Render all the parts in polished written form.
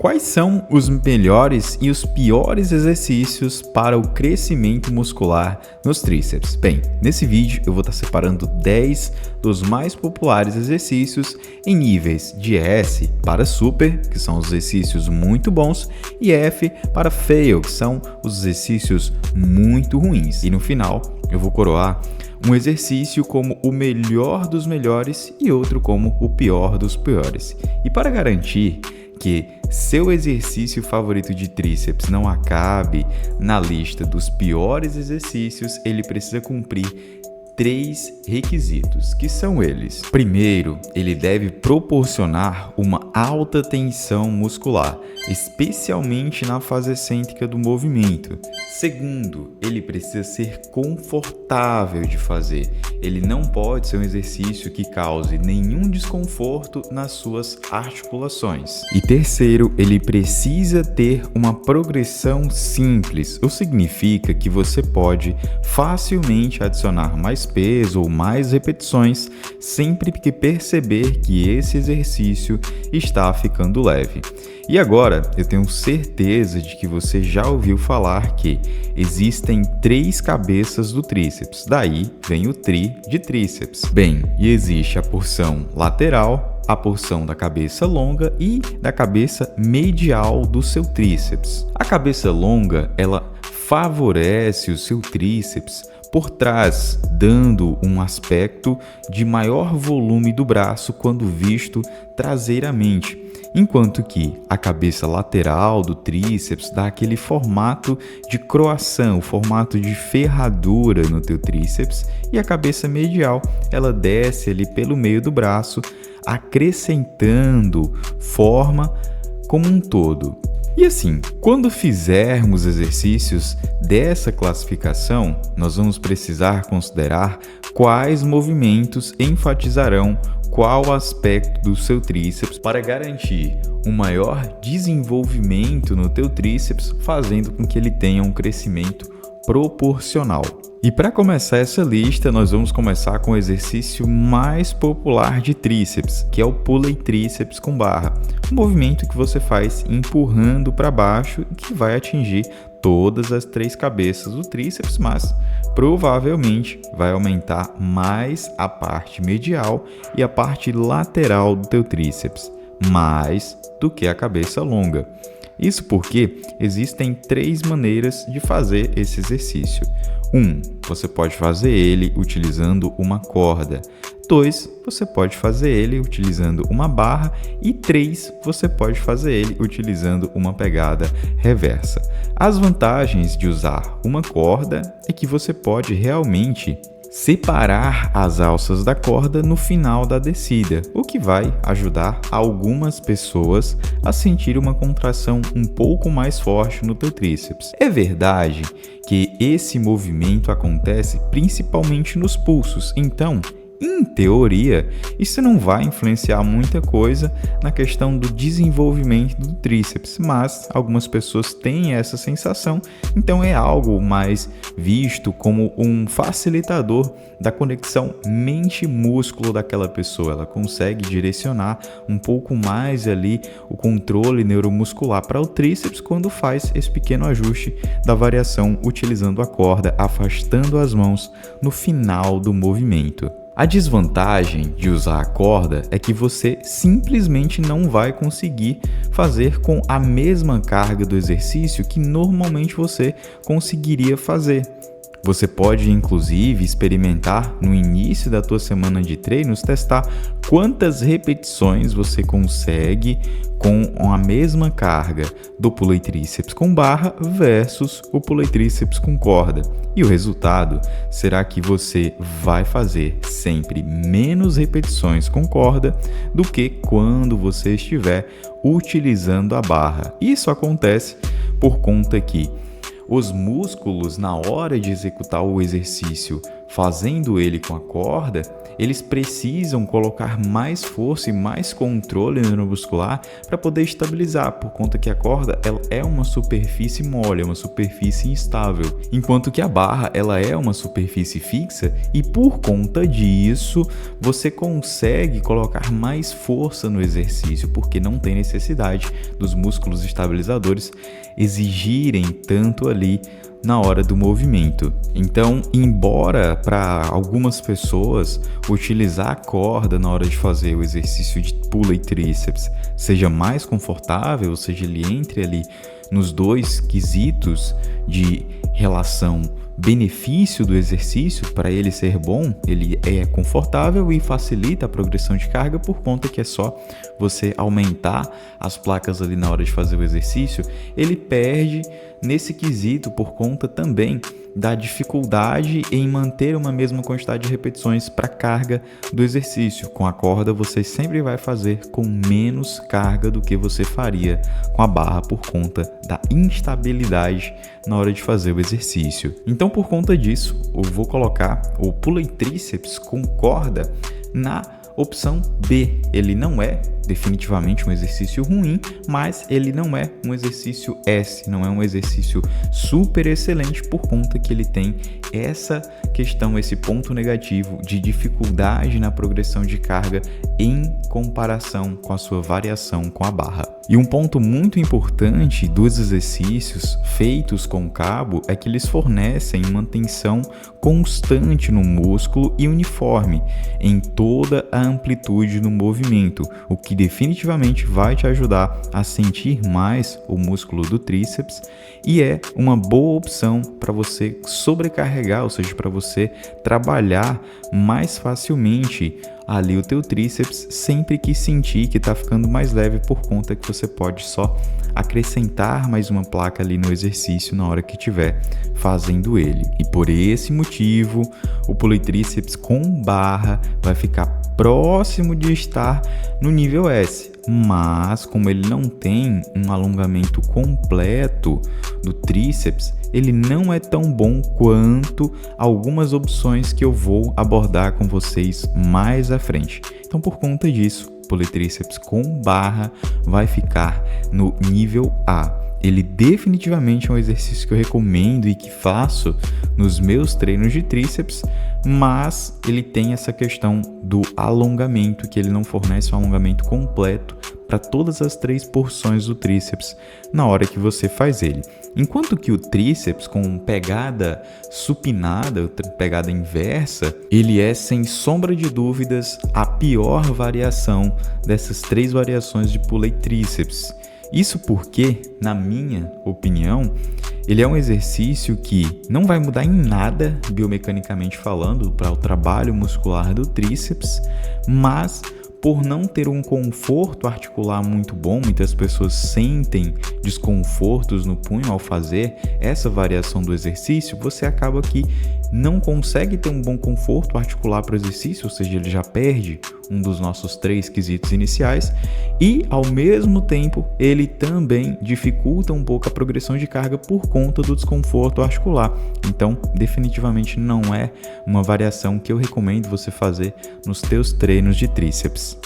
Quais são os melhores e os piores exercícios para o crescimento muscular nos tríceps? Bem, nesse vídeo eu vou estar separando 10 dos mais populares exercícios em níveis de S para Super, que são os exercícios muito bons, e F para Fail, que são os exercícios muito ruins. E no final eu vou coroar um exercício como o melhor dos melhores e outro como o pior dos piores. E para garantir que seu exercício favorito de tríceps não acabe na lista dos piores exercícios, ele precisa cumprir 3 requisitos, que são eles. Primeiro, ele deve proporcionar uma alta tensão muscular, especialmente na fase excêntrica do movimento. Segundo, ele precisa ser confortável de fazer. Ele não pode ser um exercício que cause nenhum desconforto nas suas articulações. E terceiro, ele precisa ter uma progressão simples, o que significa que você pode facilmente adicionar mais peso ou mais repetições sempre que perceber que esse exercício está ficando leve. E agora, eu tenho certeza de que você já ouviu falar que existem 3 cabeças do tríceps, daí vem o tri de tríceps. Bem, e existe a porção lateral, a porção da cabeça longa e da cabeça medial do seu tríceps. A cabeça longa, ela favorece o seu tríceps por trás, dando um aspecto de maior volume do braço quando visto traseiramente, enquanto que a cabeça lateral do tríceps dá aquele formato de croissant, o formato de ferradura no teu tríceps, e a cabeça medial, ela desce ali pelo meio do braço, acrescentando forma como um todo. E assim, quando fizermos exercícios dessa classificação, nós vamos precisar considerar quais movimentos enfatizarão qual aspecto do seu tríceps para garantir um maior desenvolvimento no teu tríceps, fazendo com que ele tenha um crescimento proporcional. E para começar essa lista, nós vamos começar com o exercício mais popular de tríceps, que é o pulley tríceps com barra. Um movimento que você faz empurrando para baixo e que vai atingir todas as 3 cabeças do tríceps, mas provavelmente vai aumentar mais a parte medial e a parte lateral do teu tríceps, mais do que a cabeça longa. Isso porque existem 3 maneiras de fazer esse exercício. 1. Você pode fazer ele utilizando uma corda. 2. Você pode fazer ele utilizando uma barra. E 3. Você pode fazer ele utilizando uma pegada reversa. As vantagens de usar uma corda é que você pode realmente separar as alças da corda no final da descida, o que vai ajudar algumas pessoas a sentir uma contração um pouco mais forte no teu tríceps. É verdade que esse movimento acontece principalmente nos pulsos, então, em teoria, isso não vai influenciar muita coisa na questão do desenvolvimento do tríceps, mas algumas pessoas têm essa sensação, então é algo mais visto como um facilitador da conexão mente-músculo daquela pessoa. Ela consegue direcionar um pouco mais ali o controle neuromuscular para o tríceps quando faz esse pequeno ajuste da variação utilizando a corda, afastando as mãos no final do movimento. A desvantagem de usar a corda é que você simplesmente não vai conseguir fazer com a mesma carga do exercício que normalmente você conseguiria fazer. Você pode, inclusive, experimentar no início da tua semana de treinos, testar quantas repetições você consegue com a mesma carga do pulley tríceps com barra versus o pulley tríceps com corda. E o resultado será que você vai fazer sempre menos repetições com corda do que quando você estiver utilizando a barra. Isso acontece por conta que os músculos, na hora de executar o exercício fazendo ele com a corda, eles precisam colocar mais força e mais controle neuromuscular para poder estabilizar, por conta que a corda ela é uma superfície mole, é uma superfície instável, enquanto que a barra ela é uma superfície fixa e por conta disso você consegue colocar mais força no exercício, porque não tem necessidade dos músculos estabilizadores exigirem tanto ali na hora do movimento. Então, embora para algumas pessoas utilizar a corda na hora de fazer o exercício de pula e tríceps seja mais confortável, ou seja, ele entre ali nos dois quesitos de relação benefício do exercício, para ele ser bom, ele é confortável e facilita a progressão de carga por conta que é só você aumentar as placas ali na hora de fazer o exercício, ele perde nesse quesito por conta também da dificuldade em manter uma mesma quantidade de repetições para a carga do exercício. Com a corda você sempre vai fazer com menos carga do que você faria com a barra por conta da instabilidade na hora de fazer o exercício. Então, por conta disso, eu vou colocar o pula e tríceps com corda na opção B. Ele não é definitivamente um exercício ruim, mas ele não é um exercício S, não é um exercício super excelente por conta que ele tem essa questão, esse ponto negativo de dificuldade na progressão de carga em comparação com a sua variação com a barra. E um ponto muito importante dos exercícios feitos com cabo é que eles fornecem uma tensão constante no músculo e uniforme em toda a amplitude do movimento, o que definitivamente vai te ajudar a sentir mais o músculo do tríceps e é uma boa opção para você sobrecarregar, ou seja, para você trabalhar mais facilmente ali o teu tríceps sempre que sentir que está ficando mais leve, por conta que você pode só acrescentar mais uma placa ali no exercício na hora que estiver fazendo ele. E por esse motivo, o pula e tríceps com barra vai ficar próximo de estar no nível S, mas como ele não tem um alongamento completo do tríceps, ele não é tão bom quanto algumas opções que eu vou abordar com vocês mais à frente. Então, por conta disso, o pula e tríceps com barra vai ficar no nível A. Ele definitivamente é um exercício que eu recomendo e que faço nos meus treinos de tríceps, mas ele tem essa questão do alongamento, que ele não fornece um alongamento completo para todas as 3 porções do tríceps na hora que você faz ele. Enquanto que o tríceps com pegada supinada, pegada inversa, ele é sem sombra de dúvidas a pior variação dessas 3 variações de pula e tríceps. Isso porque, na minha opinião, ele é um exercício que não vai mudar em nada, biomecanicamente falando, para o trabalho muscular do tríceps, mas por não ter um conforto articular muito bom, muitas pessoas sentem desconfortos no punho ao fazer essa variação do exercício, você acaba que não consegue ter um bom conforto articular para o exercício, ou seja, ele já perde um dos nossos 3 quesitos iniciais e, ao mesmo tempo, ele também dificulta um pouco a progressão de carga por conta do desconforto articular. Então, definitivamente não é uma variação que eu recomendo você fazer nos teus treinos de tríceps.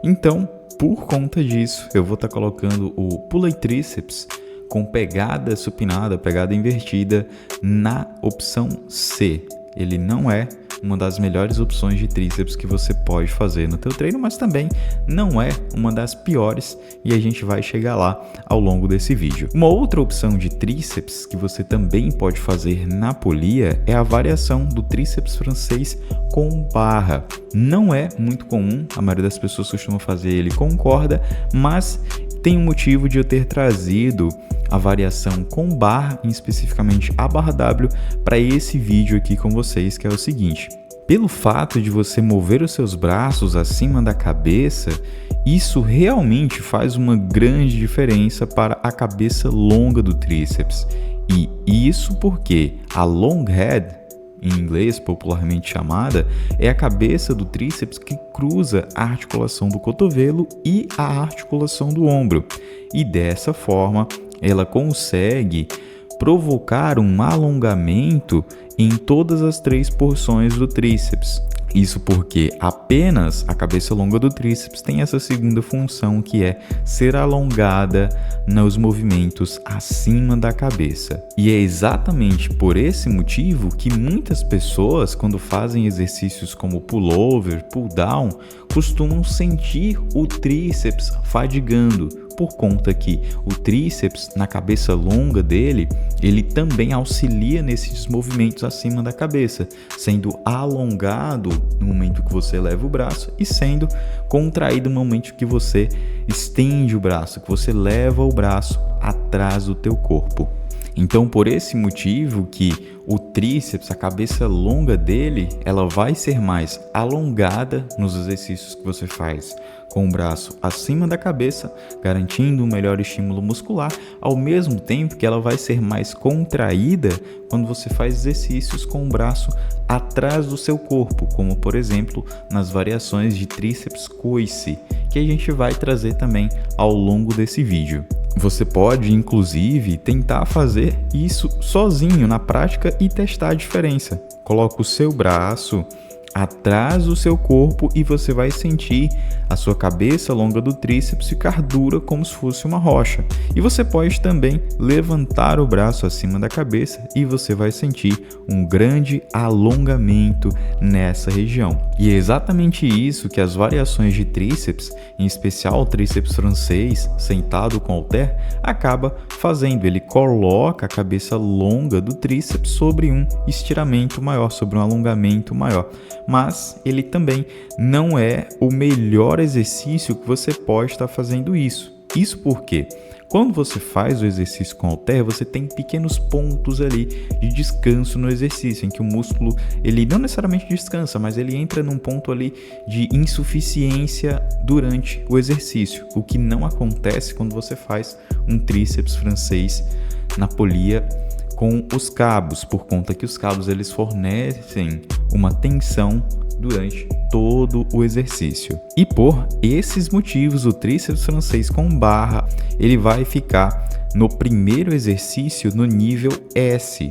Então, por conta disso, eu vou estar colocando o pula e tríceps com pegada supinada, pegada invertida na opção C. Ele não é uma das melhores opções de tríceps que você pode fazer no teu treino, mas também não é uma das piores e a gente vai chegar lá ao longo desse vídeo. Uma outra opção de tríceps que você também pode fazer na polia é a variação do tríceps francês com barra. Não é muito comum, a maioria das pessoas costuma fazer ele com corda, mas tem um motivo de eu ter trazido a variação com barra, especificamente a barra W, para esse vídeo aqui com vocês, que é o seguinte: pelo fato de você mover os seus braços acima da cabeça, isso realmente faz uma grande diferença para a cabeça longa do tríceps. E isso porque a long head, em inglês popularmente chamada, é a cabeça do tríceps que cruza a articulação do cotovelo e a articulação do ombro. E dessa forma, ela consegue provocar um alongamento em todas as 3 porções do tríceps. Isso porque apenas a cabeça longa do tríceps tem essa segunda função, que é ser alongada nos movimentos acima da cabeça. E é exatamente por esse motivo que muitas pessoas, quando fazem exercícios como pullover, pull down, costumam sentir o tríceps fadigando, por conta que o tríceps, na cabeça longa dele, ele também auxilia nesses movimentos acima da cabeça, sendo alongado no momento que você leva o braço e sendo contraído no momento que você estende o braço, que você leva o braço atrás do teu corpo. Então, por esse motivo que o tríceps, a cabeça longa dele, ela vai ser mais alongada nos exercícios que você faz com o braço acima da cabeça, garantindo um melhor estímulo muscular, ao mesmo tempo que ela vai ser mais contraída quando você faz exercícios com o braço atrás do seu corpo, como por exemplo nas variações de tríceps coice, que a gente vai trazer também ao longo desse vídeo. Você pode, inclusive, tentar fazer isso sozinho na prática e testar a diferença. Coloca o seu braço atrás do seu corpo e você vai sentir a sua cabeça longa do tríceps ficar dura como se fosse uma rocha. E você pode também levantar o braço acima da cabeça e você vai sentir um grande alongamento nessa região. E é exatamente isso que as variações de tríceps, em especial o tríceps francês sentado com halter, acaba fazendo. Ele coloca a cabeça longa do tríceps sobre um estiramento maior, sobre um alongamento maior. Mas ele também não é o melhor exercício que você pode estar fazendo isso. Isso porque quando você faz o exercício com halter, você tem pequenos pontos ali de descanso no exercício, em que o músculo, ele não necessariamente descansa, mas ele entra num ponto ali de insuficiência durante o exercício, o que não acontece quando você faz um tríceps francês na polia com os cabos, por conta que os cabos eles fornecem uma tensão durante todo o exercício. E por esses motivos, o tríceps francês com barra, ele vai ficar no primeiro exercício no nível S.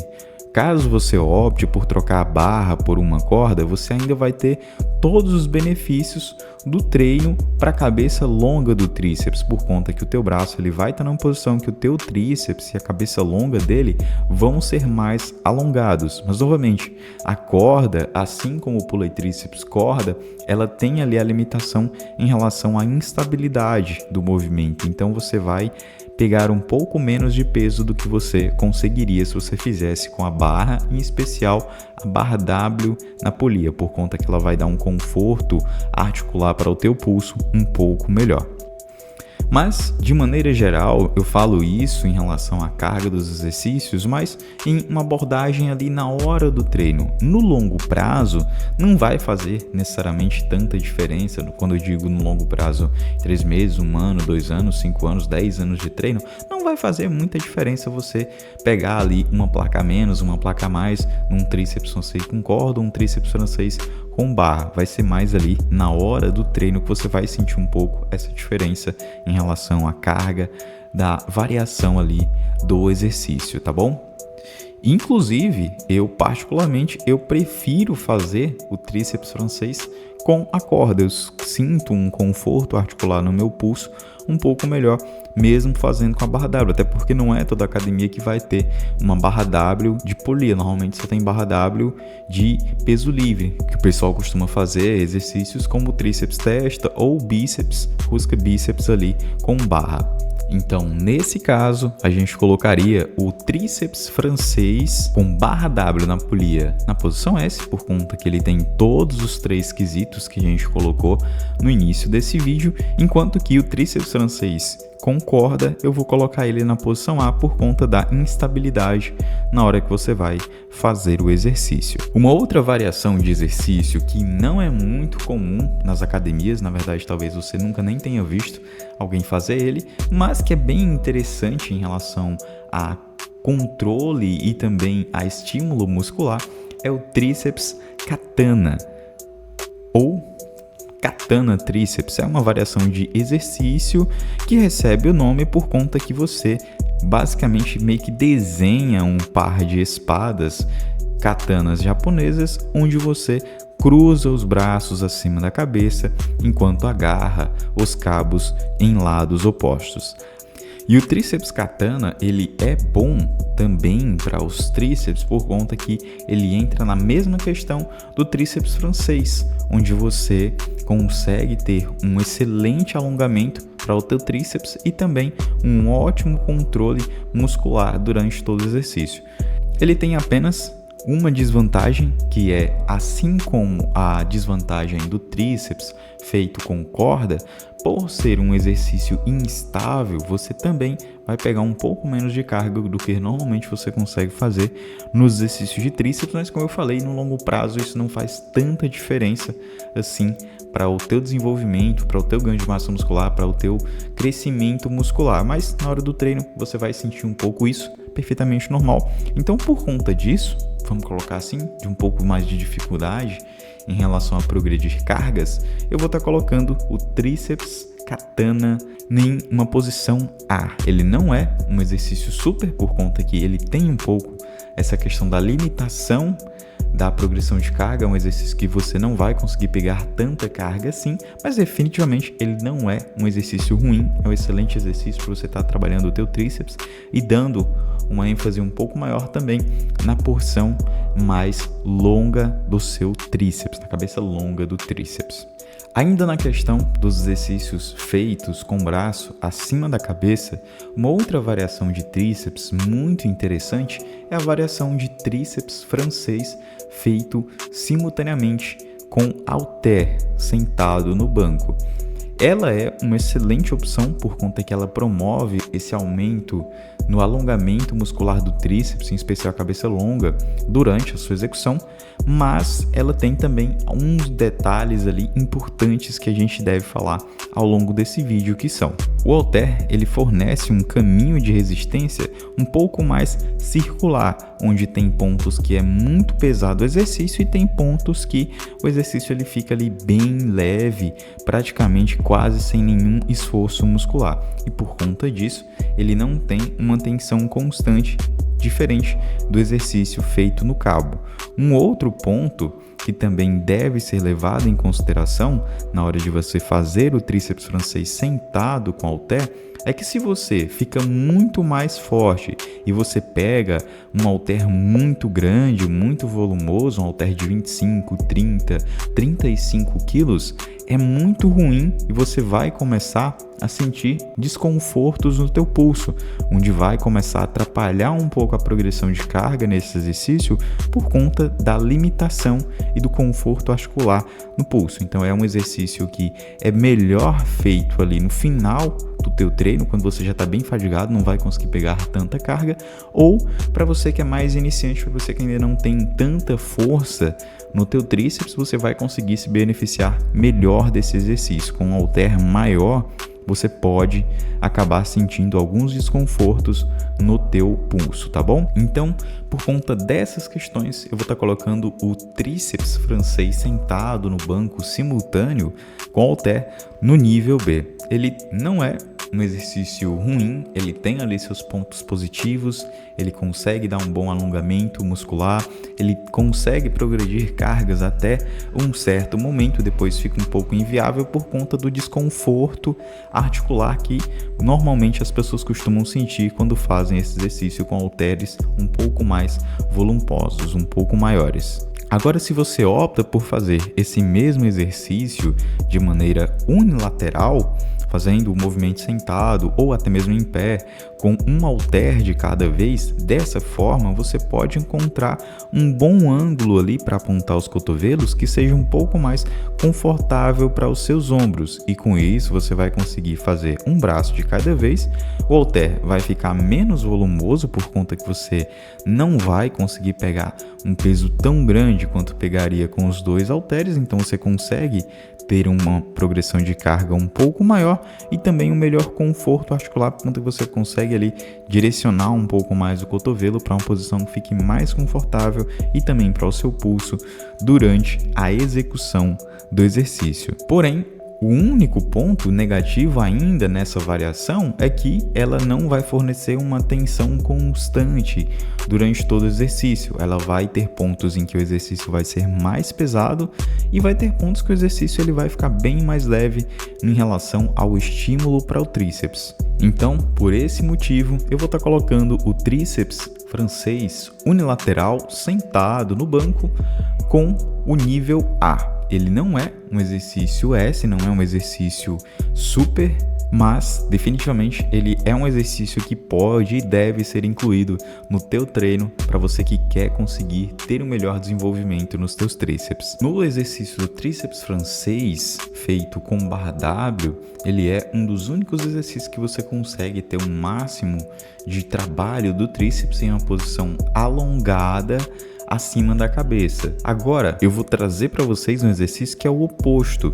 Caso você opte por trocar a barra por uma corda, você ainda vai ter todos os benefícios do treino para a cabeça longa do tríceps, por conta que o teu braço ele vai estar numa posição que o teu tríceps e a cabeça longa dele vão ser mais alongados. Mas novamente, a corda, assim como o pulley tríceps corda, ela tem ali a limitação em relação à instabilidade do movimento. Então você vai pegar um pouco menos de peso do que você conseguiria se você fizesse com a barra, em especial a barra W na polia, por conta que ela vai dar um conforto articular para o teu pulso um pouco melhor. Mas, de maneira geral, eu falo isso em relação à carga dos exercícios, mas em uma abordagem ali na hora do treino. No longo prazo, não vai fazer necessariamente tanta diferença. Quando eu digo no longo prazo, 3 meses, 1 ano, 2 anos, 5 anos, 10 anos de treino, não vai fazer muita diferença você pegar ali uma placa a menos, uma placa a mais, num tríceps francês com corda, um tríceps francês com barra. Vai ser mais ali na hora do treino que você vai sentir um pouco essa diferença em relação à carga, da variação ali do exercício, tá bom? Inclusive, eu particularmente, eu prefiro fazer o tríceps francês com a corda. Eu sinto um conforto articular no meu pulso um pouco melhor, mesmo fazendo com a barra W, até porque não é toda academia que vai ter uma barra W de polia. Normalmente você tem barra W de peso livre, que o pessoal costuma fazer exercícios como tríceps testa ou bíceps, rosca bíceps ali com barra. Então, nesse caso, a gente colocaria o tríceps francês com barra W na polia na posição S, por conta que ele tem todos os 3 quesitos que a gente colocou no início desse vídeo, enquanto que o tríceps francês com corda, eu vou colocar ele na posição A por conta da instabilidade na hora que você vai fazer o exercício. Uma outra variação de exercício que não é muito comum nas academias, na verdade talvez você nunca nem tenha visto alguém fazer ele, mas que é bem interessante em relação a controle e também a estímulo muscular, é o tríceps katana ou katana tríceps. É uma variação de exercício que recebe o nome por conta que você basicamente meio que desenha um par de espadas, katanas japonesas, onde você cruza os braços acima da cabeça enquanto agarra os cabos em lados opostos. E o tríceps katana, ele é bom também para os tríceps por conta que ele entra na mesma questão do tríceps francês, onde você consegue ter um excelente alongamento para o teu tríceps e também um ótimo controle muscular durante todo o exercício. Ele tem apenas uma desvantagem, que é, assim como a desvantagem do tríceps feito com corda, por ser um exercício instável, você também vai pegar um pouco menos de carga do que normalmente você consegue fazer nos exercícios de tríceps, mas como eu falei, no longo prazo isso não faz tanta diferença assim para o teu desenvolvimento, para o teu ganho de massa muscular, para o teu crescimento muscular, mas na hora do treino você vai sentir um pouco isso, perfeitamente normal. Então, por conta disso, vamos colocar assim, de um pouco mais de dificuldade em relação a progredir cargas, eu vou estar colocando o tríceps katana em uma posição A. Ele não é um exercício super por conta que ele tem um pouco essa questão da limitação da progressão de carga, é um exercício que você não vai conseguir pegar tanta carga assim, mas definitivamente ele não é um exercício ruim, é um excelente exercício para você estar trabalhando o teu tríceps e dando uma ênfase um pouco maior também na porção mais longa do seu tríceps, na cabeça longa do tríceps. Ainda na questão dos exercícios feitos com o braço acima da cabeça, uma outra variação de tríceps muito interessante é a variação de tríceps francês feito simultaneamente com halter sentado no banco. Ela é uma excelente opção por conta que ela promove esse aumento no alongamento muscular do tríceps, em especial a cabeça longa, durante a sua execução, mas ela tem também uns detalhes ali importantes que a gente deve falar ao longo desse vídeo, que são: o halter, ele fornece um caminho de resistência um pouco mais circular, onde tem pontos que é muito pesado o exercício e tem pontos que o exercício ele fica ali bem leve, praticamente quase sem nenhum esforço muscular. E por conta disso, ele não tem uma tensão constante, diferente do exercício feito no cabo. Um outro ponto que também deve ser levado em consideração na hora de você fazer o tríceps francês sentado com halter é que se você fica muito mais forte e você pega um halter muito grande, muito volumoso, um halter de 25, 30, 35 quilos, é muito ruim e você vai começar a sentir desconfortos no teu pulso, onde vai começar a atrapalhar um pouco a progressão de carga nesse exercício por conta da limitação e do conforto articular no pulso. Então é um exercício que é melhor feito ali no final do teu treino, quando você já está bem fadigado, não vai conseguir pegar tanta carga, ou para você que é mais iniciante, para você que ainda não tem tanta força no teu tríceps, você vai conseguir se beneficiar melhor desse exercício. Com um halter maior, você pode acabar sentindo alguns desconfortos no teu pulso, tá bom? Então, por conta dessas questões, eu vou estar colocando o tríceps francês sentado no banco simultâneo com halter no nível B. Ele não é um exercício ruim, ele tem ali seus pontos positivos, ele consegue dar um bom alongamento muscular, ele consegue progredir cargas até um certo momento, depois fica um pouco inviável por conta do desconforto articular que normalmente as pessoas costumam sentir quando fazem esse exercício com halteres um pouco mais volumosos, um pouco maiores. Agora, se você opta por fazer esse mesmo exercício de maneira unilateral, fazendo o movimento sentado ou até mesmo em pé, com um halter de cada vez, dessa forma você pode encontrar um bom ângulo ali para apontar os cotovelos que seja um pouco mais confortável para os seus ombros, e com isso você vai conseguir fazer um braço de cada vez. O halter vai ficar menos volumoso por conta que você não vai conseguir pegar um peso tão grande quanto pegaria com os dois halteres, então você consegue ter uma progressão de carga um pouco maior e também um melhor conforto articular, por conta que você consegue ali direcionar um pouco mais o cotovelo para uma posição que fique mais confortável e também para o seu pulso durante a execução do exercício. Porém, O único ponto negativo ainda nessa variação é que ela não vai fornecer uma tensão constante durante todo o exercício. Ela vai ter pontos em que o exercício vai ser mais pesado e vai ter pontos que o exercício ele vai ficar bem mais leve em relação ao estímulo para o tríceps. Então, por esse motivo, eu vou estar colocando o tríceps francês unilateral sentado no banco com o nível A. Ele não é um exercício S, não é um exercício super, mas definitivamente ele é um exercício que pode e deve ser incluído no teu treino para você que quer conseguir ter um melhor desenvolvimento nos teus tríceps. No exercício do tríceps francês, feito com barra W, ele é um dos únicos exercícios que você consegue ter um máximo de trabalho do tríceps em uma posição alongada acima da cabeça. Agora, eu vou trazer para vocês um exercício que é o oposto.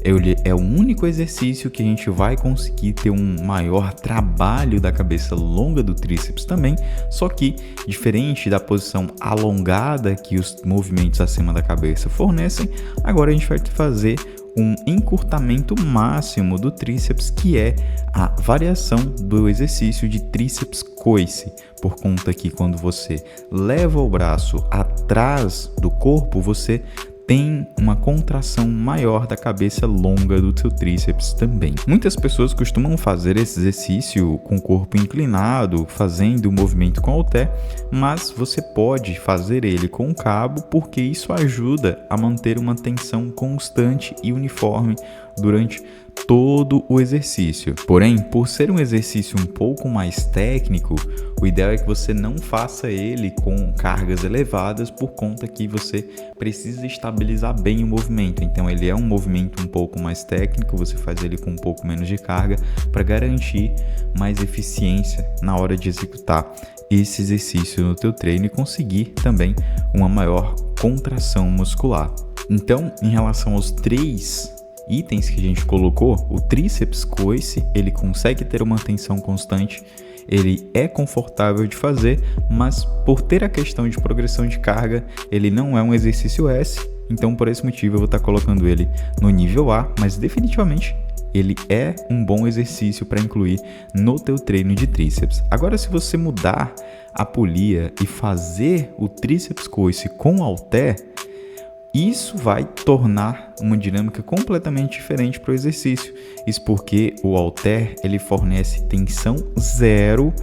Ele é o único exercício que a gente vai conseguir ter um maior trabalho da cabeça longa do tríceps também, só que, diferente da posição alongada que os movimentos acima da cabeça fornecem, agora a gente vai fazer um encurtamento máximo do tríceps, que é a variação do exercício de tríceps coice, por conta que quando você leva o braço atrás do corpo, você tem uma contração maior da cabeça longa do seu tríceps também. Muitas pessoas costumam fazer esse exercício com o corpo inclinado, fazendo o movimento com halter, mas você pode fazer ele com o cabo, porque isso ajuda a manter uma tensão constante e uniforme durante todo o exercício. Porém, por ser um exercício um pouco mais técnico, o ideal é que você não faça ele com cargas elevadas, por conta que você precisa estabilizar bem o movimento. Então ele é um movimento um pouco mais técnico, você faz ele com um pouco menos de carga para garantir mais eficiência na hora de executar esse exercício no teu treino e conseguir também uma maior contração muscular. Então, em relação aos 3 itens que a gente colocou, o tríceps coice, ele consegue ter uma tensão constante, ele é confortável de fazer, mas por ter a questão de progressão de carga, ele não é um exercício S, então por esse motivo eu vou estar colocando ele no nível A, mas definitivamente ele é um bom exercício para incluir no teu treino de tríceps. Agora, se você mudar a polia e fazer o tríceps coice com halter, isso vai tornar uma dinâmica completamente diferente para o exercício. Isso porque o halter ele fornece tensão zero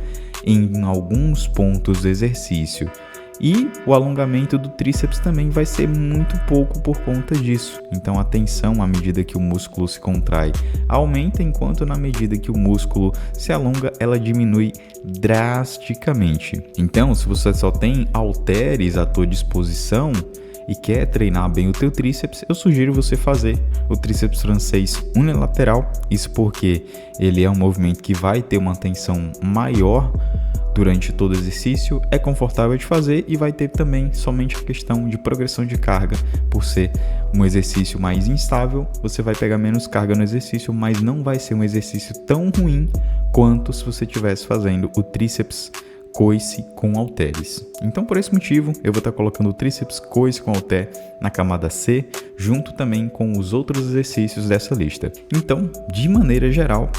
em alguns pontos do exercício. E o alongamento do tríceps também vai ser muito pouco por conta disso. Então a tensão, à medida que o músculo se contrai, aumenta, enquanto na medida que o músculo se alonga, ela diminui drasticamente. Então, se você só tem halteres à tua disposição e quer treinar bem o teu tríceps, eu sugiro você fazer o tríceps francês unilateral. Isso porque ele é um movimento que vai ter uma tensão maior durante todo o exercício, é confortável de fazer e vai ter também somente a questão de progressão de carga. Por ser um exercício mais instável, você vai pegar menos carga no exercício, mas não vai ser um exercício tão ruim quanto se você estivesse fazendo o tríceps coice com halteres. Então, por esse motivo, eu vou estar colocando o tríceps coice com halter na camada C, junto também com os outros exercícios dessa lista. Então, de maneira geral,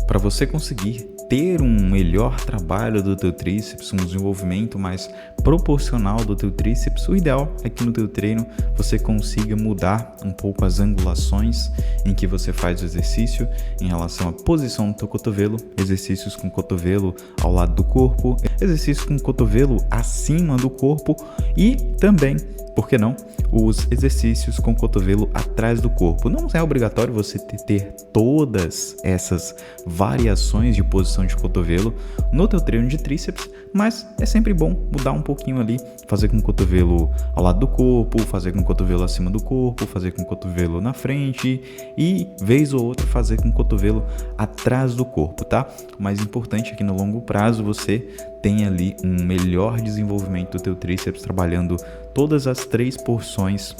para você conseguir ter um melhor trabalho do teu tríceps, um desenvolvimento mais proporcional do teu tríceps, o ideal é que no teu treino você consiga mudar um pouco as angulações em que você faz o exercício em relação à posição do teu cotovelo, exercícios com o cotovelo ao lado do corpo, exercícios com o cotovelo acima do corpo e também, por que não, os exercícios com o cotovelo atrás do corpo. Não é obrigatório você ter todas essas variações de posição de cotovelo no teu treino de tríceps, mas é sempre bom mudar um pouquinho ali, fazer com o cotovelo ao lado do corpo, fazer com o cotovelo acima do corpo, fazer com o cotovelo na frente e, vez ou outra, fazer com o cotovelo atrás do corpo, tá? O mais importante é que no longo prazo você tenha ali um melhor desenvolvimento do teu tríceps, trabalhando todas as 3 porções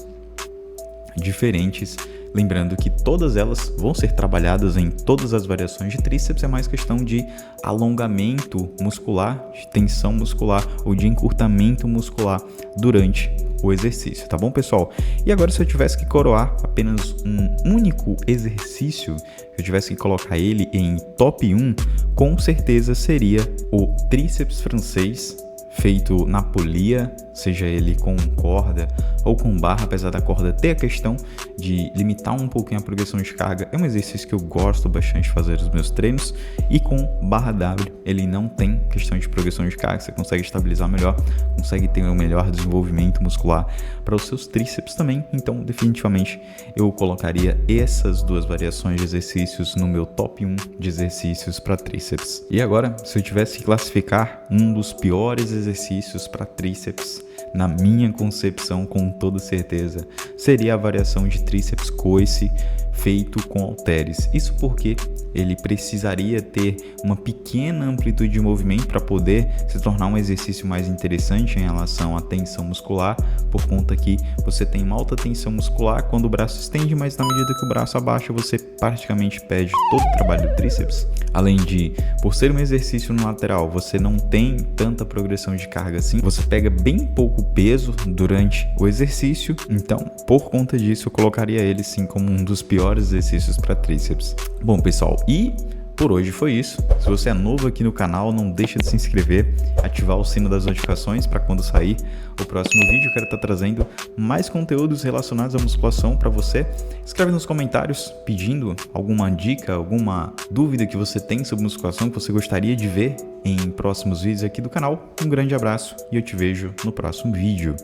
diferentes Lembrando que todas elas vão ser trabalhadas em todas as variações de tríceps, é mais questão de alongamento muscular, de tensão muscular ou de encurtamento muscular durante o exercício, tá bom, pessoal? E agora, se eu tivesse que coroar apenas um único exercício, se eu tivesse que colocar ele em top 1, com certeza seria o tríceps francês, feito na polia, seja ele com corda ou com barra, apesar da corda ter a questão de limitar um pouquinho a progressão de carga. É um exercício que eu gosto bastante de fazer nos meus treinos, e com barra W ele não tem questão de progressão de carga, você consegue estabilizar melhor, consegue ter um melhor desenvolvimento muscular para os seus tríceps também. Então definitivamente eu colocaria essas duas variações de exercícios no meu top 1 de exercícios para tríceps. E agora, se eu tivesse que classificar um dos piores exercícios para tríceps, na minha concepção, com toda certeza, seria a variação de tríceps coice feito com halteres. Isso porque ele precisaria ter uma pequena amplitude de movimento para poder se tornar um exercício mais interessante em relação à tensão muscular, por conta que você tem uma alta tensão muscular quando o braço estende, mas na medida que o braço abaixa, você praticamente perde todo o trabalho do tríceps. Além de, por ser um exercício no lateral, você não tem tanta progressão de carga assim, você pega bem pouco peso durante o exercício. Então, por conta disso, eu colocaria ele sim como um dos piores exercícios para tríceps. Bom, pessoal, e por hoje foi isso. Se você é novo aqui no canal, não deixa de se inscrever, ativar o sino das notificações para quando sair o próximo vídeo. Eu quero estar trazendo mais conteúdos relacionados à musculação para você. Escreve nos comentários pedindo alguma dica, alguma dúvida que você tem sobre musculação que você gostaria de ver em próximos vídeos aqui do canal. Um grande abraço e eu te vejo no próximo vídeo.